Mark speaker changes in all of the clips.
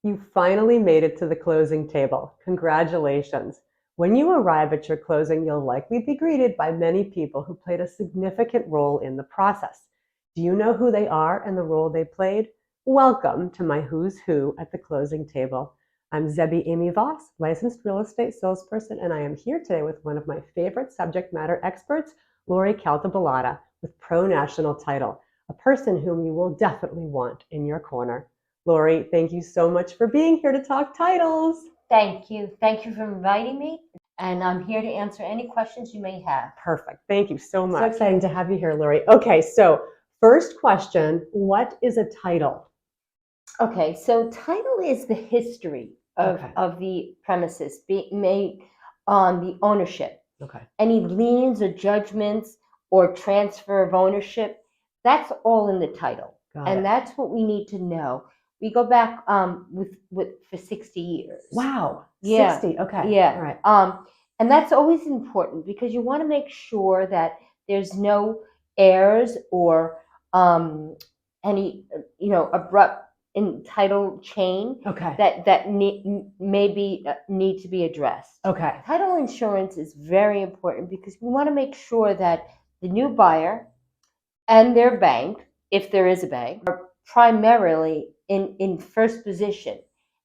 Speaker 1: You finally made it to the closing table. Congratulations. When you arrive at your closing, you'll likely be greeted by many people who played a significant role in the process. Do you know who they are and the role they played? Welcome to my Who's Who at the closing table. I'm Zebby Amy Voss, licensed real estate salesperson, and I am here today with one of my favorite subject matter experts, Lori Caltabellata, with Pro National Title, a person whom you will definitely want in your corner. Lori, thank you so much for being here to talk titles.
Speaker 2: Thank you. Thank you for inviting me. And I'm here to answer any questions you may have.
Speaker 1: Perfect. Thank you so much.
Speaker 2: So
Speaker 1: exciting to have you here, Lori. Okay, so first question, what is a title?
Speaker 2: Okay, so title is the history of the premises, made on the ownership.
Speaker 1: Okay.
Speaker 2: Any liens or judgments or transfer of ownership, that's all in the title. And that's what we need to know. We go back for 60 years.
Speaker 1: Wow.
Speaker 2: Yeah.
Speaker 1: 60. Okay.
Speaker 2: Yeah.
Speaker 1: All right.
Speaker 2: And that's always important because you want to make sure that there's no heirs or any abrupt in title chain that need to be addressed.
Speaker 1: Okay.
Speaker 2: Title insurance is very important because we want to make sure that the new buyer and their bank, if there is a bank, are primarily in first position.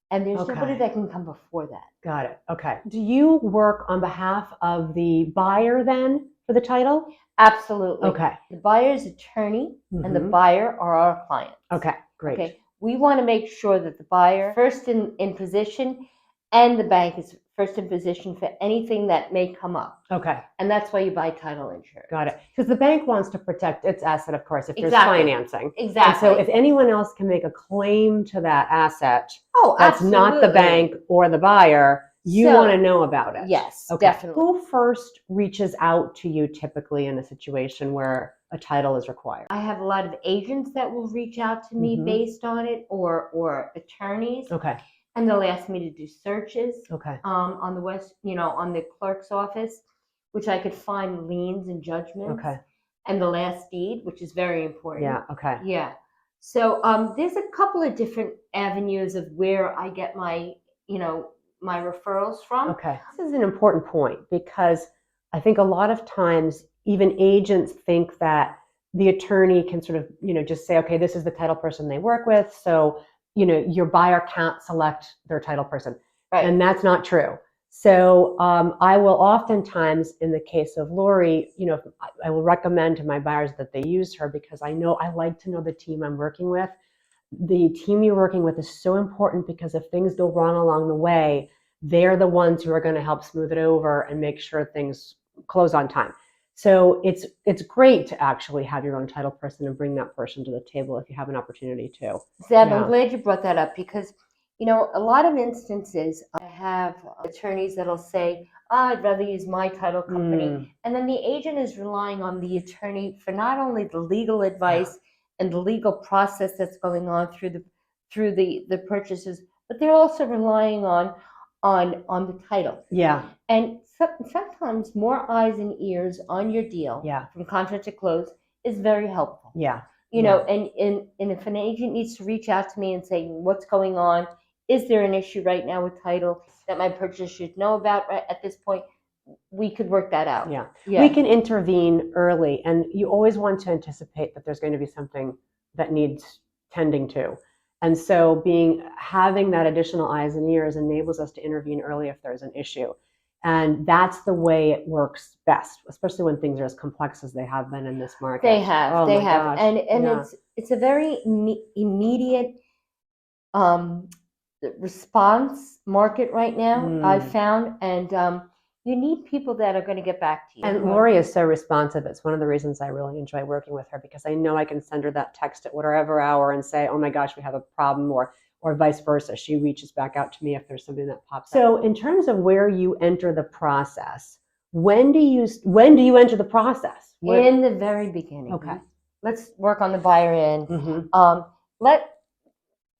Speaker 2: And there's nobody that can come before that.
Speaker 1: Got it. Okay. Do you work on behalf of the buyer then for the title?
Speaker 2: Absolutely.
Speaker 1: Okay.
Speaker 2: The buyer's attorney and the buyer are our clients.
Speaker 1: Okay, great.
Speaker 2: Okay. We want to make sure that the buyer first in position and the bank is first in position for anything that may come up.
Speaker 1: Okay.
Speaker 2: And that's why you buy title insurance.
Speaker 1: Got it. Because the bank wants to protect its asset, of course, if there's financing.
Speaker 2: Exactly.
Speaker 1: And so if anyone else can make a claim to that asset, that's
Speaker 2: absolutely
Speaker 1: not the bank or the buyer, you want to know about it.
Speaker 2: Yes, definitely.
Speaker 1: Who first reaches out to you typically in a situation where a title is required?
Speaker 2: I have a lot of agents that will reach out to me based on it, or attorneys.
Speaker 1: Okay.
Speaker 2: And they'll ask me to do searches.
Speaker 1: Okay.
Speaker 2: On the on the clerk's office, which I could find liens and judgments.
Speaker 1: Okay.
Speaker 2: And the last deed, which is very important.
Speaker 1: Yeah. Okay.
Speaker 2: Yeah. So there's a couple of different avenues of where I get my my referrals from.
Speaker 1: Okay. This is an important point because I think a lot of times even agents think that the attorney can sort of, just say, okay, this is the title person they work with. So, your buyer can't select their title person.
Speaker 2: Right.
Speaker 1: And that's not true. So I will oftentimes, in the case of Lori, I will recommend to my buyers that they use her because I like to know the team I'm working with. The team you're working with is so important because if things go wrong along the way, they're the ones who are going to help smooth it over and make sure things close on time. So it's great to actually have your own title person and bring that person to the table if you have an opportunity to.
Speaker 2: Zeb, I'm glad you brought that up because, a lot of instances I have attorneys that'll say, I'd rather use my title company. And then the agent is relying on the attorney for not only the legal advice and the legal process that's going on through the purchases, but they're also relying on the title.
Speaker 1: Yeah.
Speaker 2: And sometimes more eyes and ears on your deal from contract to close is very helpful.
Speaker 1: Yeah.
Speaker 2: And if an agent needs to reach out to me and say, what's going on? Is there an issue right now with title that my purchaser should know about right at this point? We could work that out.
Speaker 1: Yeah. We can intervene early, and you always want to anticipate that there's going to be something that needs tending to. And so having that additional eyes and ears enables us to intervene early if there's an issue. And that's the way it works best, especially when things are as complex as they have been in this market.
Speaker 2: They have.
Speaker 1: Oh,
Speaker 2: they have.
Speaker 1: Gosh.
Speaker 2: And it's a very immediate response market right now, I've found. And you need people that are going to get back to you.
Speaker 1: And Lori is so responsive. It's one of the reasons I really enjoy working with her because I know I can send her that text at whatever hour and say, oh my gosh, we have a problem, or vice versa. She reaches back out to me if there's something that pops up. So in terms of where you enter the process, when do you enter the process?
Speaker 2: In the very beginning.
Speaker 1: Okay.
Speaker 2: Let's work on the buyer end.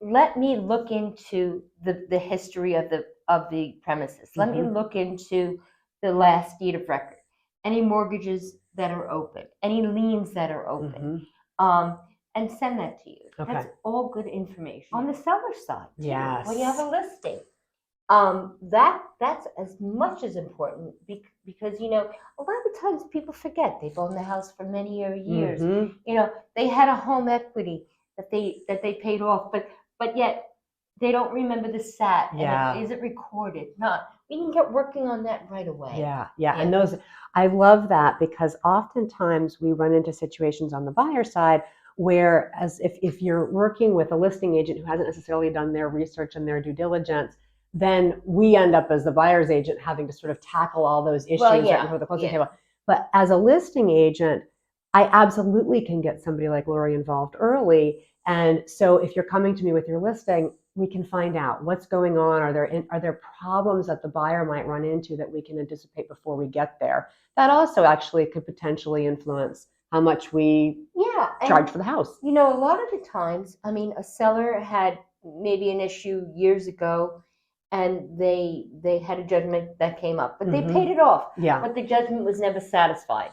Speaker 2: Let me look into the history of the premises. Let me look into the last deed of record, any mortgages that are open, any liens that are open. And and send that to you.
Speaker 1: Okay.
Speaker 2: That's all good information. On the seller side, too,
Speaker 1: Yes.
Speaker 2: when you have a listing, that's as much as important because a lot of times people forget they've owned the house for many years. They had a home equity that they paid off, but yet they don't remember the SAT. And is it recorded? Not. We can get working on that right away.
Speaker 1: Yeah. And I love that, because oftentimes we run into situations on the buyer side where, as if you're working with a listing agent who hasn't necessarily done their research and their due diligence, then we end up as the buyer's agent having to sort of tackle all those issues right before the closing table. But as a listing agent, I absolutely can get somebody like Lori involved early. And so if you're coming to me with your listing, we can find out what's going on. Are there problems that the buyer might run into that we can anticipate before we get there? That also actually could potentially influence how much we charge for the house.
Speaker 2: A lot of the times, a seller had maybe an issue years ago, and they had a judgment that came up, but they paid it off. But the judgment was never satisfied.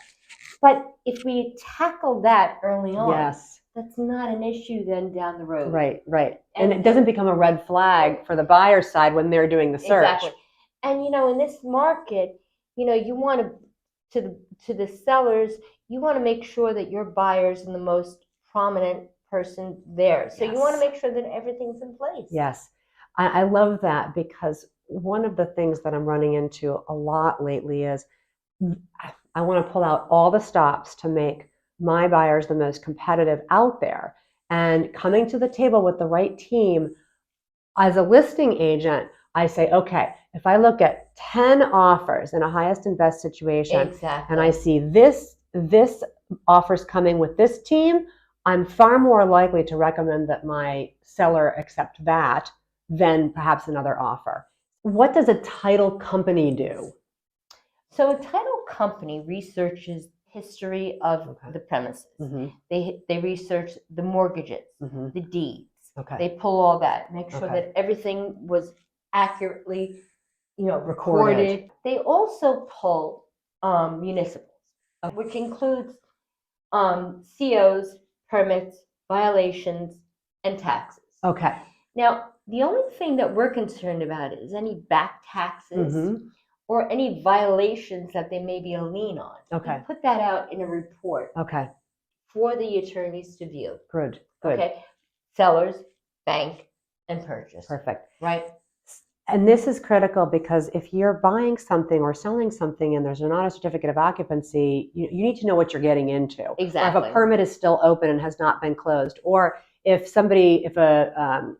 Speaker 2: But if we tackle that early on, that's not an issue then down the road.
Speaker 1: Right. And it doesn't become a red flag for the buyer side when they're doing the search.
Speaker 2: Exactly. And in this market, you want to the sellers, you want to make sure that your buyer's in the most prominent person there. So you want to make sure that everything's in place.
Speaker 1: Yes. I love that, because one of the things that I'm running into a lot lately is I want to pull out all the stops to make my buyers the most competitive out there. And coming to the table with the right team, as a listing agent, I say, okay, if I look at 10 offers in a highest and best situation, and I see this offers coming with this team, I'm far more likely to recommend that my seller accept that than perhaps another offer. What does a title company do?
Speaker 2: So a title company researches history of the premises. They research the mortgages, the deeds. They pull all that, make sure that everything was accurately, recorded. They also pull municipals, which includes COs, permits, violations, and taxes. Now, the only thing that we're concerned about is any back taxes or any violations that they may be a lien on. We put that out in a report for the attorneys to view.
Speaker 1: Good.
Speaker 2: Sellers, bank, and purchase.
Speaker 1: Perfect.
Speaker 2: Right?
Speaker 1: And this is critical, because if you're buying something or selling something and there's not a certificate of occupancy, you need to know what you're getting into.
Speaker 2: Exactly.
Speaker 1: Or if a permit is still open and has not been closed, or if a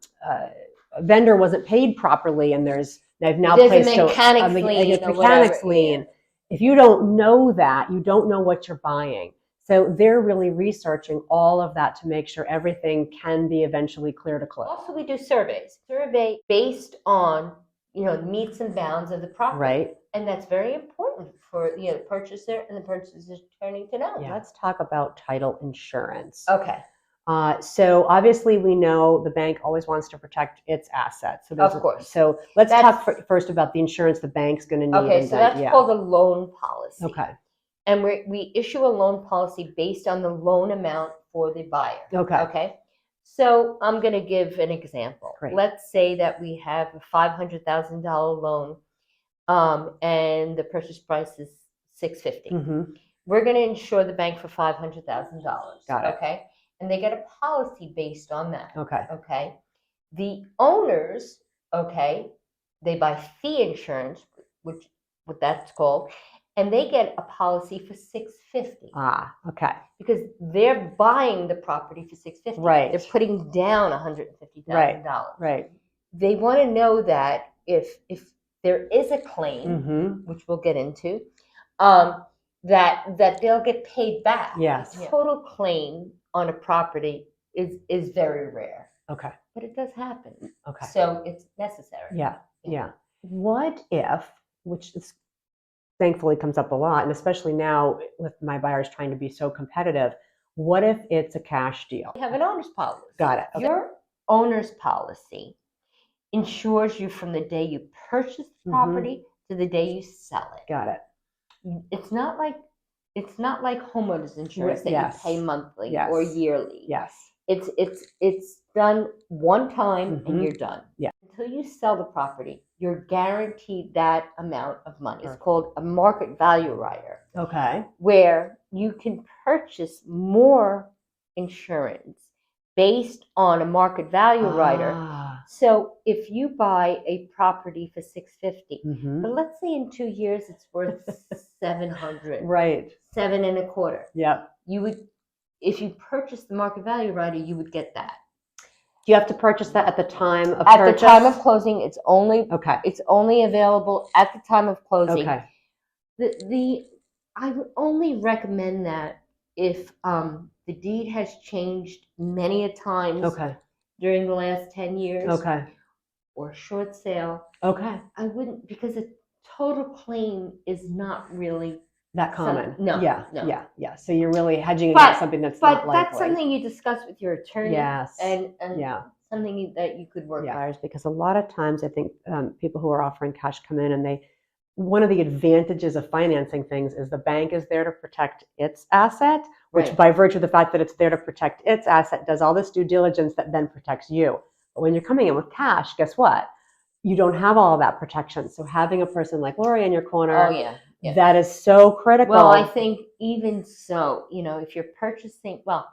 Speaker 1: vendor wasn't paid properly and they've now placed
Speaker 2: a mechanics
Speaker 1: lien. If you don't know that, you don't know what you're buying. So they're really researching all of that to make sure everything can be eventually clear to close.
Speaker 2: Also, we do surveys. Survey based on the meets and bounds of the property.
Speaker 1: Right.
Speaker 2: And that's very important for the purchaser and the purchaser's attorney to know.
Speaker 1: Let's talk about title insurance.
Speaker 2: Okay.
Speaker 1: So obviously we know the bank always wants to protect its assets. So
Speaker 2: of course.
Speaker 1: So let's talk first about the insurance the bank's going to need.
Speaker 2: Okay, so that's called a loan policy.
Speaker 1: Okay.
Speaker 2: And we issue a loan policy based on the loan amount for the buyer. Okay. So I'm going to give an example.
Speaker 1: Great.
Speaker 2: Let's say that we have a $500,000 loan, and the purchase price is $650. We're going to insure the bank for $500,000.
Speaker 1: Got it.
Speaker 2: Okay. And they get a policy based on that.
Speaker 1: Okay.
Speaker 2: The owners, they buy fee insurance, which what that's called, and they get a policy for $650.
Speaker 1: Okay.
Speaker 2: Because they're buying the property for $650.
Speaker 1: Right.
Speaker 2: They're putting down $150,000.
Speaker 1: Right.
Speaker 2: They want to know that if there is a claim, which we'll get into, that they'll get paid back.
Speaker 1: Yes.
Speaker 2: Total claim on a property is very rare.
Speaker 1: Okay.
Speaker 2: But it does happen.
Speaker 1: Okay.
Speaker 2: So it's necessary.
Speaker 1: Yeah. What if, which is thankfully comes up a lot, and especially now with my buyers trying to be so competitive, what if it's a cash deal?
Speaker 2: You have an owner's policy.
Speaker 1: Got it. Okay.
Speaker 2: Your owner's policy insures you from the day you purchase the property to the day you sell it.
Speaker 1: Got it.
Speaker 2: It's not like homeowners insurance that you pay monthly or yearly.
Speaker 1: Yes.
Speaker 2: It's done one time and
Speaker 1: Mhm.
Speaker 2: you're done.
Speaker 1: Yeah.
Speaker 2: Until you sell the property, you're guaranteed that amount of money. It's
Speaker 1: Perfect.
Speaker 2: called a market value rider,
Speaker 1: Okay.
Speaker 2: where you can purchase more insurance based on a market value rider.
Speaker 1: Ah.
Speaker 2: So if you buy a property for 650,
Speaker 1: Mhm.
Speaker 2: but let's say in 2 years it's worth 700,
Speaker 1: Right.
Speaker 2: 7.25,
Speaker 1: Yep.
Speaker 2: you would, if you purchase the market value rider, you would get that.
Speaker 1: Do you have to purchase that at the time of
Speaker 2: At
Speaker 1: purchase?
Speaker 2: the time of closing, it's only
Speaker 1: Okay.
Speaker 2: available at the time of closing.
Speaker 1: Okay.
Speaker 2: I would only recommend that if the deed has changed many a times
Speaker 1: Okay.
Speaker 2: during the last 10 years,
Speaker 1: Okay.
Speaker 2: or short sale.
Speaker 1: Okay.
Speaker 2: I wouldn't, because a total claim is not really
Speaker 1: That common.
Speaker 2: no.
Speaker 1: Yeah. So you're really hedging against something that's not
Speaker 2: But
Speaker 1: likely.
Speaker 2: that's something you discuss with your attorney.
Speaker 1: Yes.
Speaker 2: And
Speaker 1: Yeah.
Speaker 2: something that you could work out.
Speaker 1: Because a lot of times I think people who are offering cash come in and one of the advantages of financing things is the bank is there to protect its asset, which
Speaker 2: Right.
Speaker 1: by virtue of the fact that it's there to protect its asset does all this due diligence that then protects you. But when you're coming in with cash, guess what? You don't have all of that protection. So having a person like Lori in your corner,
Speaker 2: Oh, yeah.
Speaker 1: that is so critical.
Speaker 2: Well, I think even so, if you're purchasing, well,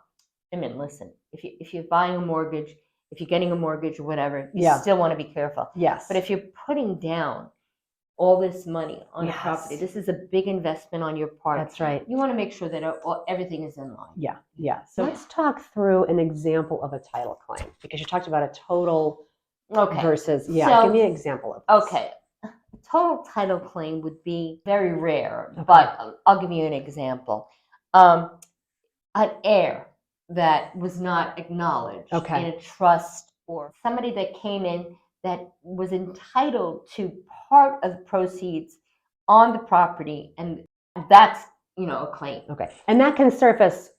Speaker 2: I mean, listen, if you're buying a mortgage, if you're getting a mortgage or whatever, you still want to be careful.
Speaker 1: Yes.
Speaker 2: But if you're putting down all this money on a
Speaker 1: Yes.
Speaker 2: property, this is a big investment on your part.
Speaker 1: That's right.
Speaker 2: You want to make sure that everything is in line.
Speaker 1: Yeah. So let's talk through an example of a title claim, because you talked about a total versus,
Speaker 2: So,
Speaker 1: give me an example of this.
Speaker 2: Okay. A total title claim would be very rare,
Speaker 1: Okay.
Speaker 2: but I'll give you an example. An heir that was not acknowledged in a trust, or somebody that came in that was entitled to part of the proceeds on the property, and that's a claim.
Speaker 1: Okay. And that can surface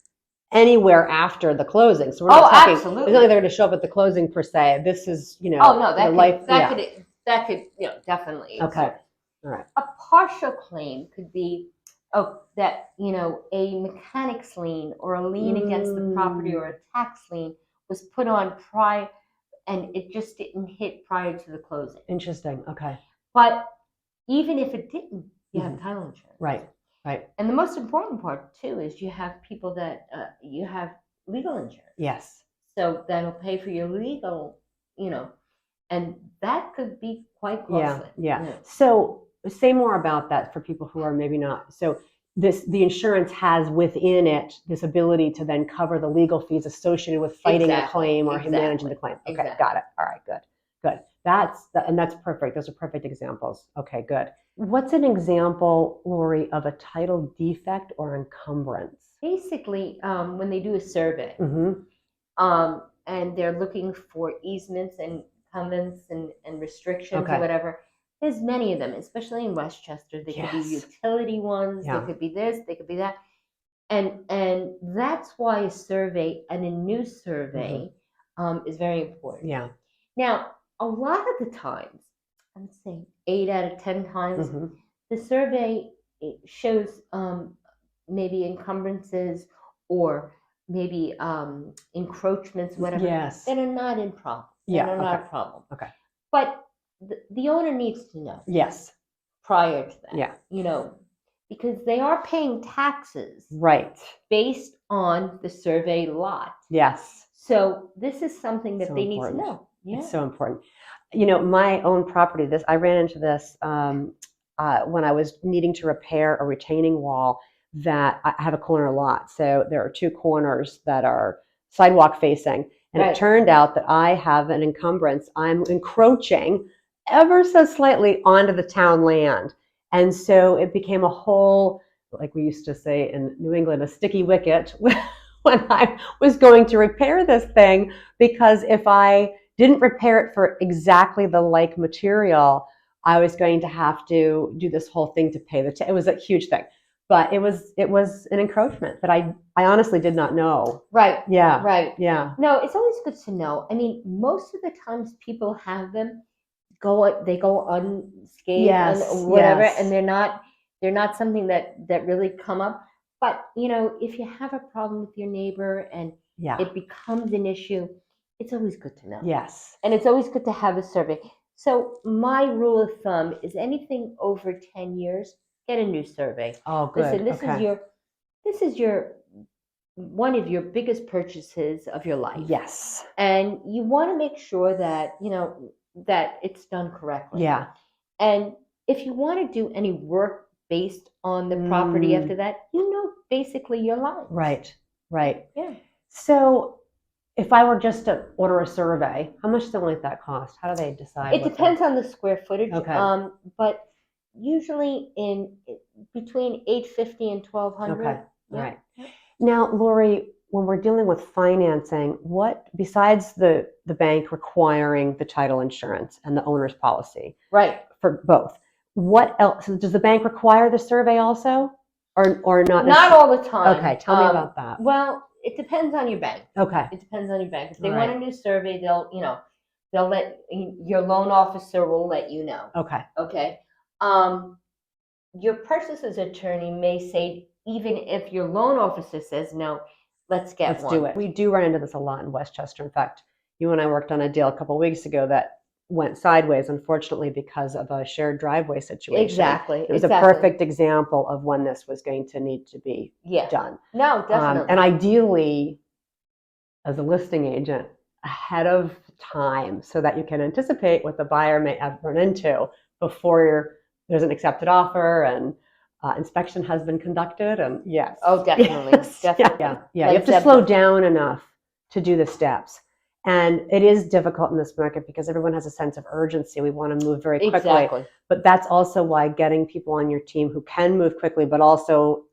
Speaker 1: anywhere after the closing. So we're not talking,
Speaker 2: absolutely.
Speaker 1: It's not like they're going to show up at the closing per se. This is,
Speaker 2: Oh no, that could definitely.
Speaker 1: Okay. All right.
Speaker 2: A partial claim could be that a mechanic's lien or a lien against the property or a tax lien was put on prior, and it just didn't hit prior to the closing.
Speaker 1: Interesting. Okay.
Speaker 2: But even if it didn't, you have title insurance.
Speaker 1: Right.
Speaker 2: And the most important part too is you have people that you have legal insurance.
Speaker 1: Yes.
Speaker 2: So that'll pay for your legal, and that could be quite costly.
Speaker 1: Yeah. So say more about that for people who are maybe not. So the insurance has within it this ability to then cover the legal fees associated with fighting a claim or managing the claim. Okay, got it. All right, good. And that's perfect. Those are perfect examples. Okay, good. What's an example, Lori, of a title defect or encumbrance?
Speaker 2: Basically, when they do a survey, and they're looking for easements and covenants and restrictions or whatever, there's many of them, especially in Westchester. They could be utility ones, they could be this, they could be that. And that's why a survey, and a new survey, is very important.
Speaker 1: Yeah.
Speaker 2: Now, a lot of the times, I would say 8 out of 10 times, the survey shows maybe encumbrances or maybe encroachments, whatever, that are not in problem. That are not a problem.
Speaker 1: Okay.
Speaker 2: But the owner needs to know.
Speaker 1: Yes.
Speaker 2: Prior to that. Because they are paying taxes.
Speaker 1: Right.
Speaker 2: Based on the survey lot.
Speaker 1: Yes.
Speaker 2: So this is something that they need to know. Yeah.
Speaker 1: It's so important. My own property, I ran into this when I was needing to repair a retaining wall. That I have a corner lot. So there are two corners that are sidewalk facing. And it turned out that I have an encumbrance. I'm encroaching ever so slightly onto the town land. And so it became a whole, like we used to say in New England, a sticky wicket when I was going to repair this thing, because if I didn't repair it for exactly the like material, I was going to have to do this whole thing to pay it was a huge thing. But it was an encroachment that I honestly did not know.
Speaker 2: Right.
Speaker 1: Yeah.
Speaker 2: Right.
Speaker 1: Yeah.
Speaker 2: No, it's always good to know. I mean, most of the times people have them they go unscathed and whatever, and they're not something that really come up. But if you have a problem with your neighbor and
Speaker 1: Yeah.
Speaker 2: it becomes an issue, it's always good to know.
Speaker 1: Yes.
Speaker 2: And it's always good to have a survey. So my rule of thumb is anything over 10 years, get a new survey.
Speaker 1: Oh, good.
Speaker 2: Listen,
Speaker 1: Okay.
Speaker 2: this is your one of your biggest purchases of your life.
Speaker 1: Yes.
Speaker 2: And you want to make sure that, that it's done correctly.
Speaker 1: Yeah.
Speaker 2: And if you want to do any work based on the property after that, basically your lines.
Speaker 1: Right. Right.
Speaker 2: Yeah.
Speaker 1: So if I were just to order a survey, how much something like that cost? How do they decide?
Speaker 2: It depends on the square footage.
Speaker 1: Okay.
Speaker 2: But usually between $850 and $1,200.
Speaker 1: Okay.
Speaker 2: Yeah.
Speaker 1: All right. Now, Lori, when we're dealing with financing, what besides the bank requiring the title insurance and the owner's policy,
Speaker 2: Right.
Speaker 1: for both, what else does the bank require the survey also, or not?
Speaker 2: Not all the time.
Speaker 1: Okay, tell me about that.
Speaker 2: Well, it depends on your bank.
Speaker 1: Okay.
Speaker 2: It depends on your bank. If they
Speaker 1: All
Speaker 2: want
Speaker 1: right.
Speaker 2: a new survey, they'll let your loan officer will let you know.
Speaker 1: Okay.
Speaker 2: Okay. Your purchaser's attorney may say, even if your loan officer says no, let's
Speaker 1: Let's
Speaker 2: one.
Speaker 1: do it. We do run into this a lot in Westchester. In fact, you and I worked on a deal a couple of weeks ago that went sideways, unfortunately, because of a shared driveway situation.
Speaker 2: Exactly.
Speaker 1: It was a perfect example of when this was going to need to be done.
Speaker 2: No, definitely.
Speaker 1: And ideally, as a listing agent, ahead of time so that you can anticipate what the buyer may have run into before there's an accepted offer and inspection has been conducted. And yes.
Speaker 2: Oh, definitely.
Speaker 1: Yes.
Speaker 2: Definitely.
Speaker 1: Yeah. You have to slow down enough to do the steps. And it is difficult in this market because everyone has a sense of urgency. We want to move very quickly.
Speaker 2: Exactly.
Speaker 1: But that's also why getting people on your team who can move quickly, but also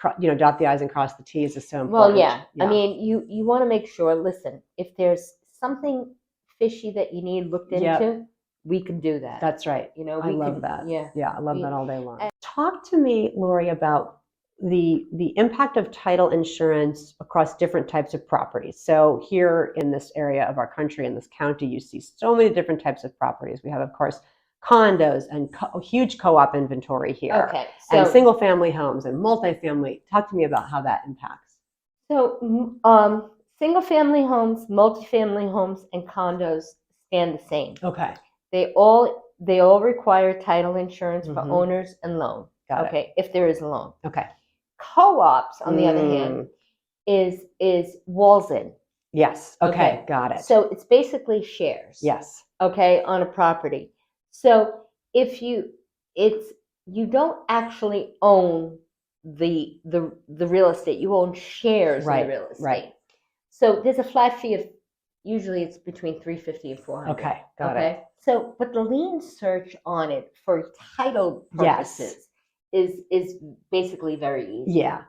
Speaker 1: dot the I's and cross the T's is so important.
Speaker 2: Well, yeah. I mean, you want to make sure, listen, if there's something fishy that you need looked into, we can do that.
Speaker 1: That's right. I love that.
Speaker 2: Yeah.
Speaker 1: Yeah, I love that all day long. Talk to me, Lori, about the impact of title insurance across different types of properties. So here in this area of our country, in this county, you see so many different types of properties. We have, of course, condos and huge co-op inventory here.
Speaker 2: Okay.
Speaker 1: And single family homes and multifamily. Talk to me about how that impacts.
Speaker 2: So single family homes, multifamily homes, and condos stand the same.
Speaker 1: Okay.
Speaker 2: They all require title insurance for owners and loan.
Speaker 1: Got it.
Speaker 2: If there is a loan.
Speaker 1: Okay.
Speaker 2: Co-ops, on the other hand, is walls in.
Speaker 1: Yes. Okay. Got it.
Speaker 2: So it's basically shares.
Speaker 1: Yes.
Speaker 2: Okay, on a property. So if you don't actually own the real estate, you own shares in the real estate. Right. So there's a flat fee of usually it's between $350 and $400.
Speaker 1: Okay, got it.
Speaker 2: So, but the lien search on it for title purposes is basically very easy.
Speaker 1: Yeah.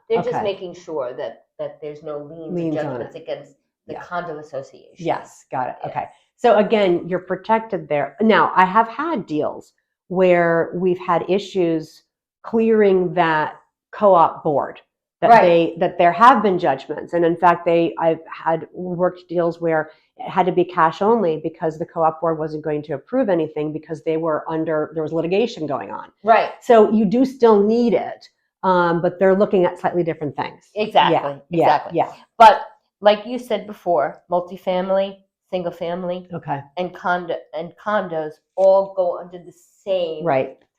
Speaker 2: They're just making sure that there's no liens or judgments against the condo association.
Speaker 1: Yes, got it. Yeah. Okay. So again, you're protected there. Now, I have had deals where we've had issues clearing that co-op board. That there have been judgments, and in fact, I've had worked deals where it had to be cash only because the co-op board wasn't going to approve anything because there was litigation going on.
Speaker 2: Right.
Speaker 1: So you do still need it, but they're looking at slightly different things.
Speaker 2: Exactly.
Speaker 1: Yeah.
Speaker 2: But like you said before, multifamily, single family, and condos all go under the same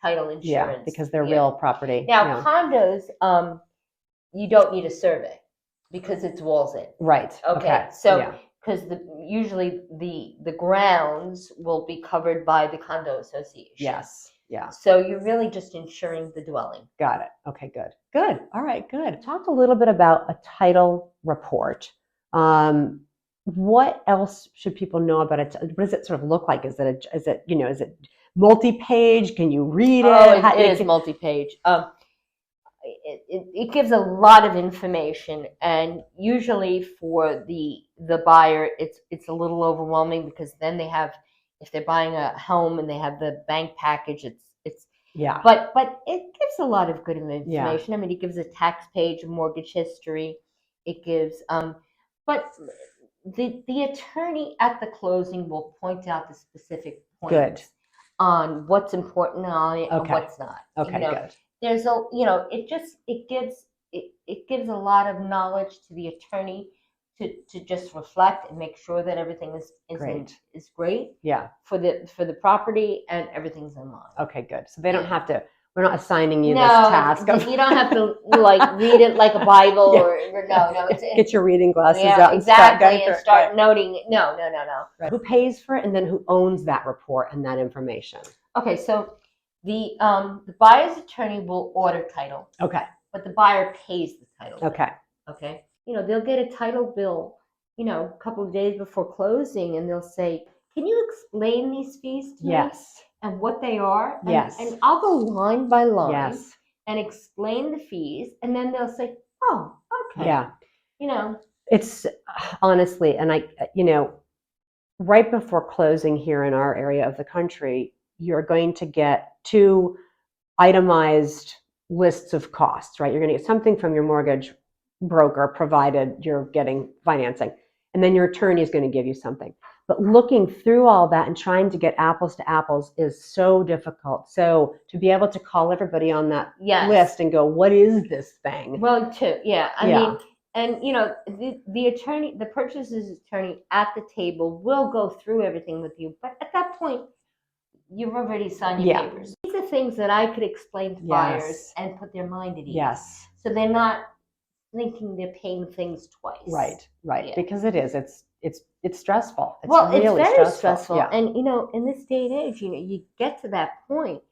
Speaker 2: title insurance.
Speaker 1: Yeah, because they're real property.
Speaker 2: Now condos. You don't need a survey because it's walls in.
Speaker 1: Right.
Speaker 2: Okay. So because usually the grounds will be covered by the condo association.
Speaker 1: Yes. Yeah.
Speaker 2: So you're really just insuring the dwelling.
Speaker 1: Got it. Okay. Good. All right. Good. Talk a little bit about a title report. What else should people know about it? What does it sort of look like? Is it multi-page? Can you read it?
Speaker 2: Oh, it is multi-page. It gives a lot of information, and usually for the buyer, it's a little overwhelming because then if they're buying a home and they have the bank package, it's But it gives a lot of good information. Yeah. I mean, it gives a tax page, a mortgage history. It gives but the attorney at the closing will point out the specific points on what's important on it and what's not.
Speaker 1: Okay, good.
Speaker 2: There's it gives a lot of knowledge to the attorney to just reflect and make sure that everything
Speaker 1: Great.
Speaker 2: is great
Speaker 1: Yeah.
Speaker 2: for the property and everything's in line.
Speaker 1: Okay, good. So they don't have to, we're not assigning you
Speaker 2: No,
Speaker 1: this task.
Speaker 2: you don't have to like read it like a Bible
Speaker 1: Yeah.
Speaker 2: or no.
Speaker 1: Get your reading glasses
Speaker 2: yeah,
Speaker 1: out and start going
Speaker 2: exactly,
Speaker 1: through
Speaker 2: and
Speaker 1: it.
Speaker 2: start
Speaker 1: Right.
Speaker 2: noting it. No.
Speaker 1: Right. Who pays for it, and then who owns that report and that information?
Speaker 2: Okay, so the buyer's attorney will order title,
Speaker 1: Okay.
Speaker 2: but the buyer pays the title bill.
Speaker 1: Okay.
Speaker 2: Okay. They'll get a title bill, a couple of days before closing, and they'll say, "Can you explain these fees to me
Speaker 1: Yes.
Speaker 2: and what they are?"
Speaker 1: Yes.
Speaker 2: And I'll go line by line
Speaker 1: Yes.
Speaker 2: and explain the fees, and then they'll say, "Oh, okay."
Speaker 1: Yeah.
Speaker 2: It's
Speaker 1: honestly, and right before closing here in our area of the country, you're going to get 2 itemized lists of costs, right? You're going to get something from your mortgage broker, provided you're getting financing, and then your attorney is going to give you something. But looking through all that and trying to get apples to apples is so difficult. So to be able to call everybody on that list and go, what is this thing?
Speaker 2: Well, I mean, and the attorney, the purchaser's attorney at the table will go through everything with you. But at that point, you've already signed your papers. These are things that I could explain to buyers and put their mind at ease.
Speaker 1: Yes.
Speaker 2: So they're not thinking they're paying things twice.
Speaker 1: Right.
Speaker 2: Yeah.
Speaker 1: Because it is. It's stressful.
Speaker 2: It's really very stressful. Yeah. And in this day and age, you get to that point,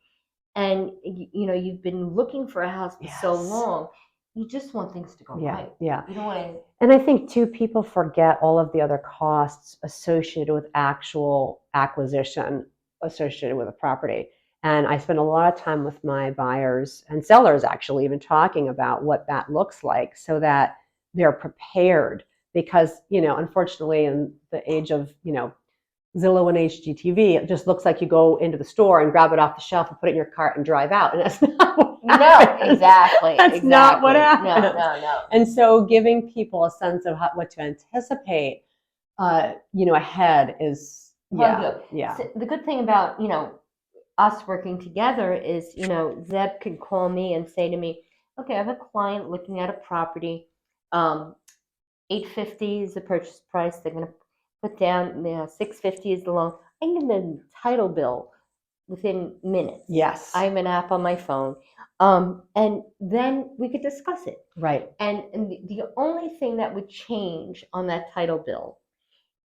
Speaker 2: and you've been looking for a house for so long. You just want things to go right.
Speaker 1: Yeah.
Speaker 2: You don't want to.
Speaker 1: And I think too, people forget all of the other costs associated with actual acquisition associated with a property. And I spend a lot of time with my buyers and sellers, actually, even talking about what that looks like so that they're prepared. Because, unfortunately, in the age of, Zillow and HGTV, it just looks like you go into the store and grab it off the shelf and put it in your cart and drive out. And that's not what happens.
Speaker 2: No, exactly.
Speaker 1: That's not what happens.
Speaker 2: No.
Speaker 1: And so giving people a sense of what to anticipate, ahead is, yeah.
Speaker 2: So the good thing about, us working together is, Zeb can call me and say to me, okay, I have a client looking at a property, $850 is the purchase price. They're going to put down, $650 is the loan. I can give them the title bill within minutes.
Speaker 1: Yes.
Speaker 2: I have an app on my phone. And then we could discuss it.
Speaker 1: Right.
Speaker 2: And the only thing that would change on that title bill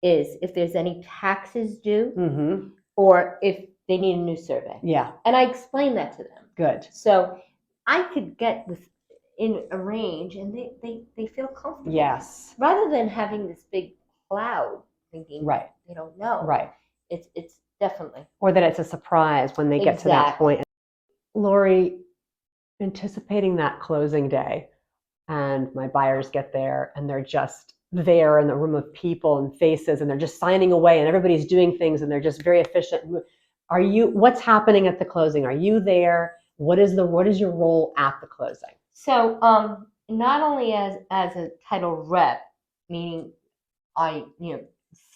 Speaker 2: is if there's any taxes due or if they need a new survey.
Speaker 1: Yeah.
Speaker 2: And I explained that to them.
Speaker 1: Good.
Speaker 2: So I could get in a range and they feel comfortable.
Speaker 1: Yes.
Speaker 2: Rather than having this big cloud thinking they don't know.
Speaker 1: Right.
Speaker 2: It's definitely.
Speaker 1: Or that it's a surprise when they get to that point. Lori, anticipating that closing day and my buyers get there and they're just there in the room of people and faces and they're just signing away and everybody's doing things and they're just very efficient. What's happening at the closing? Are you there? What is your role at the closing?
Speaker 2: So not only as a title rep, meaning I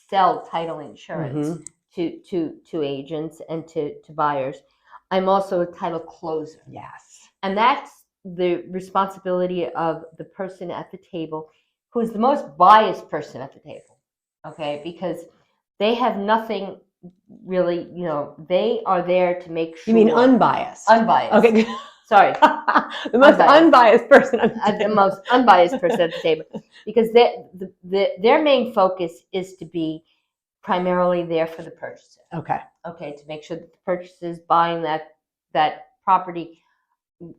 Speaker 2: sell title insurance to agents and to buyers, I'm also a title closer.
Speaker 1: Yes.
Speaker 2: And that's the responsibility of the person at the table who is the most biased person at the table. Okay? Because they have nothing really, they are there to make sure.
Speaker 1: You mean unbiased?
Speaker 2: Unbiased.
Speaker 1: Okay.
Speaker 2: Sorry.
Speaker 1: The most unbiased person at the table.
Speaker 2: The most unbiased person at the table. Because their main focus is to be primarily there for the purchaser.
Speaker 1: Okay.
Speaker 2: Okay, to make sure that the purchaser is buying that property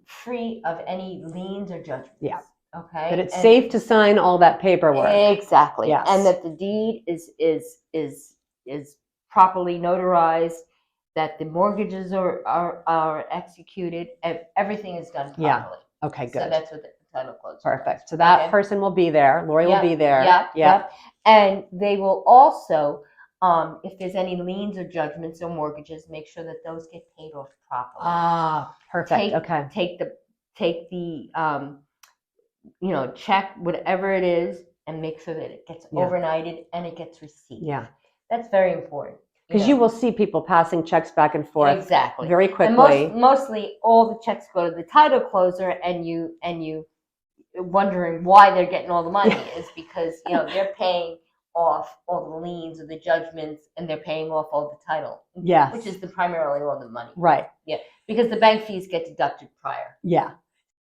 Speaker 2: free of any liens or judgments.
Speaker 1: Yeah.
Speaker 2: Okay.
Speaker 1: That it's safe to sign all that paperwork.
Speaker 2: Exactly.
Speaker 1: Yes.
Speaker 2: And that the deed is properly notarized, that the mortgages are executed, and everything is done properly.
Speaker 1: Yeah. Okay, good.
Speaker 2: So that's what the title closing.
Speaker 1: Perfect. So that person will be there. Lori will be there.
Speaker 2: Yep. And they will also, if there's any liens or judgments or mortgages, make sure that those get paid off properly.
Speaker 1: Ah, perfect. Okay.
Speaker 2: Take the check, whatever it is, and make sure that it gets overnighted and it gets received.
Speaker 1: Yeah.
Speaker 2: That's very important.
Speaker 1: Because you will see people passing checks back and forth very quickly.
Speaker 2: And mostly all the checks go to the title closer and you wondering why they're getting all the money is because, you know, they're paying off all the liens or the judgments, and they're paying off all the title.
Speaker 1: Yes.
Speaker 2: Which is primarily all the money.
Speaker 1: Right.
Speaker 2: Yeah. Because the bank fees get deducted prior.
Speaker 1: Yeah.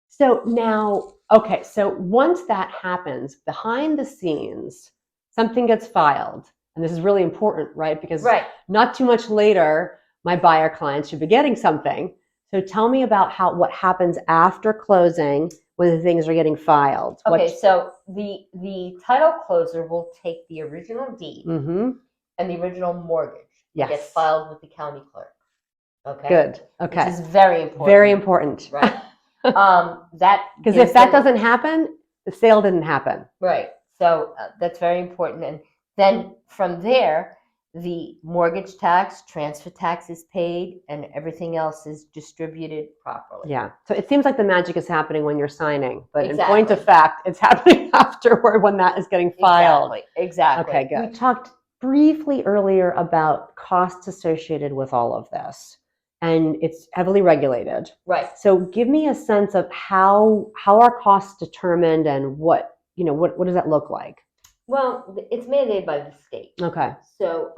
Speaker 1: So now, okay, so once that happens, behind the scenes, something gets filed. And this is really important, right? Because not too much later, my buyer clients should be getting something. So tell me about what happens after closing when the things are getting filed.
Speaker 2: Okay, so the title closer will take the original deed and the original mortgage and get filed with the county clerk. Okay.
Speaker 1: Good. Okay.
Speaker 2: Which is very important.
Speaker 1: Very important.
Speaker 2: Right. That
Speaker 1: because if that doesn't happen, the sale didn't happen.
Speaker 2: Right. So that's very important. And then from there, the mortgage tax, transfer tax is paid, and everything else is distributed properly.
Speaker 1: Yeah. So it seems like the magic is happening when you're signing, but in point of fact, it's happening afterward when that is getting filed.
Speaker 2: Exactly.
Speaker 1: Okay, good. We talked briefly earlier about costs associated with all of this, and it's heavily regulated.
Speaker 2: Right.
Speaker 1: So give me a sense of how are costs determined, and what does that look like?
Speaker 2: Well, it's mandated by the state.
Speaker 1: Okay.
Speaker 2: So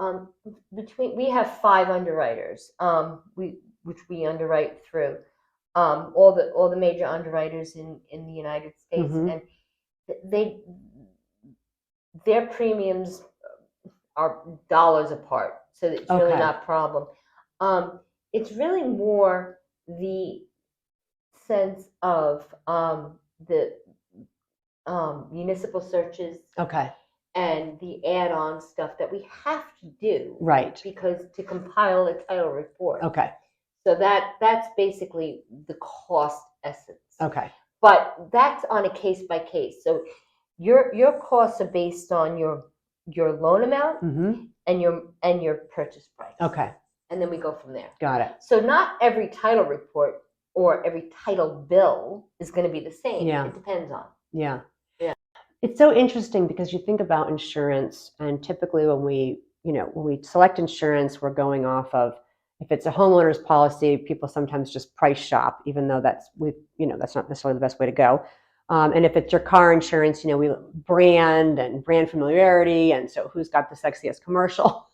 Speaker 2: we have 5 underwriters, which we underwrite through all the major underwriters in the United States, and their premiums are dollars apart, so it's really not a problem. It's really more the sense of the municipal searches.
Speaker 1: Okay.
Speaker 2: And the add-on stuff that we have to do,
Speaker 1: right?
Speaker 2: Because to compile a title report.
Speaker 1: Okay.
Speaker 2: So that's basically the cost essence.
Speaker 1: Okay.
Speaker 2: But that's on a case by case. So your costs are based on your loan amount and your purchase price.
Speaker 1: Okay.
Speaker 2: And then we go from there.
Speaker 1: Got it.
Speaker 2: So not every title report or every title bill is going to be the same.
Speaker 1: Yeah.
Speaker 2: It depends on.
Speaker 1: Yeah. It's so interesting because you think about insurance, and typically when we select insurance, we're going off of, if it's a homeowner's policy, people sometimes just price shop, even though that's not necessarily the best way to go. And if it's your car insurance, we brand familiarity, and so who's got the sexiest commercial,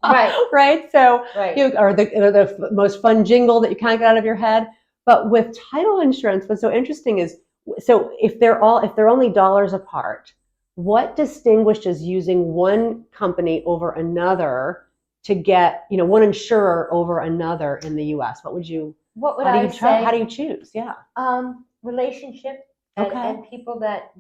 Speaker 2: right?
Speaker 1: Right. So or the most fun jingle that you can't get out of your head. But with title insurance, what's so interesting is, so if they're only dollars apart, what distinguishes using one company over another to get, one insurer over another in the U.S.? How do you choose? Yeah.
Speaker 2: Relationship and people that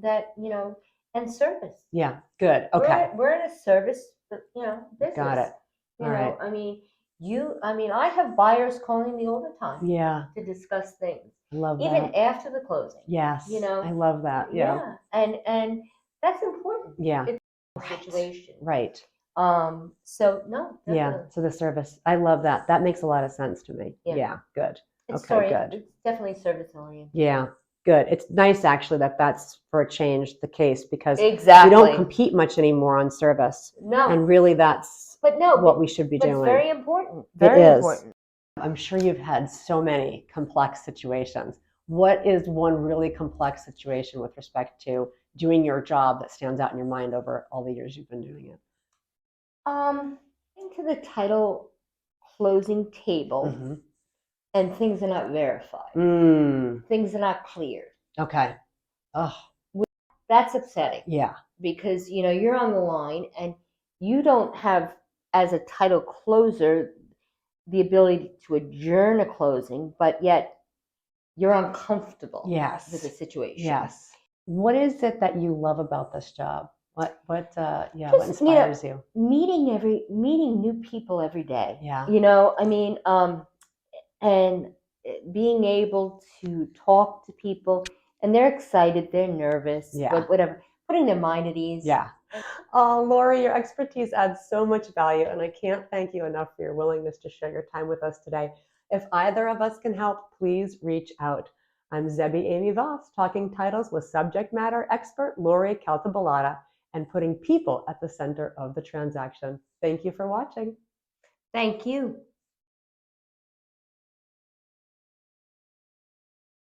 Speaker 2: and service.
Speaker 1: Yeah. Good. Okay.
Speaker 2: We're in a service, business.
Speaker 1: Got it. All right.
Speaker 2: I have buyers calling me all the time.
Speaker 1: Yeah.
Speaker 2: To discuss things.
Speaker 1: I love that.
Speaker 2: Even after the closing.
Speaker 1: Yes. I love that. Yeah.
Speaker 2: And that's important.
Speaker 1: Yeah.
Speaker 2: It's a situation.
Speaker 1: Right.
Speaker 2: So no. Definitely.
Speaker 1: Yeah. So the service, I love that. That makes a lot of sense to me. Yeah. Good. Good.
Speaker 2: It's definitely service oriented.
Speaker 1: Yeah. Good. It's nice actually that's for a change the case, because we don't compete much anymore on service.
Speaker 2: No.
Speaker 1: And really that's what we should be doing.
Speaker 2: It's very important. Very important.
Speaker 1: I'm sure you've had so many complex situations. What is one really complex situation with respect to doing your job that stands out in your mind over all the years you've been doing it?
Speaker 2: Into the title closing table, and things are not verified. Things are not cleared.
Speaker 1: Okay. Oh,
Speaker 2: that's upsetting.
Speaker 1: Yeah.
Speaker 2: Because you're on the line, and you don't have, as a title closer, the ability to adjourn a closing, but yet you're uncomfortable with the situation.
Speaker 1: Yes. What is it that you love about this job? What inspires you?
Speaker 2: Meeting new people every day.
Speaker 1: Yeah.
Speaker 2: And being able to talk to people, and they're excited, they're nervous, but whatever, putting their mind at ease.
Speaker 1: Yeah. Oh, Lori, your expertise adds so much value, and I can't thank you enough for your willingness to share your time with us today. If either of us can help, please reach out. I'm Zebby Amy Voss, talking titles with subject matter expert Lori Caltabalata, and putting people at the center of the transaction. Thank you for watching.
Speaker 2: Thank you.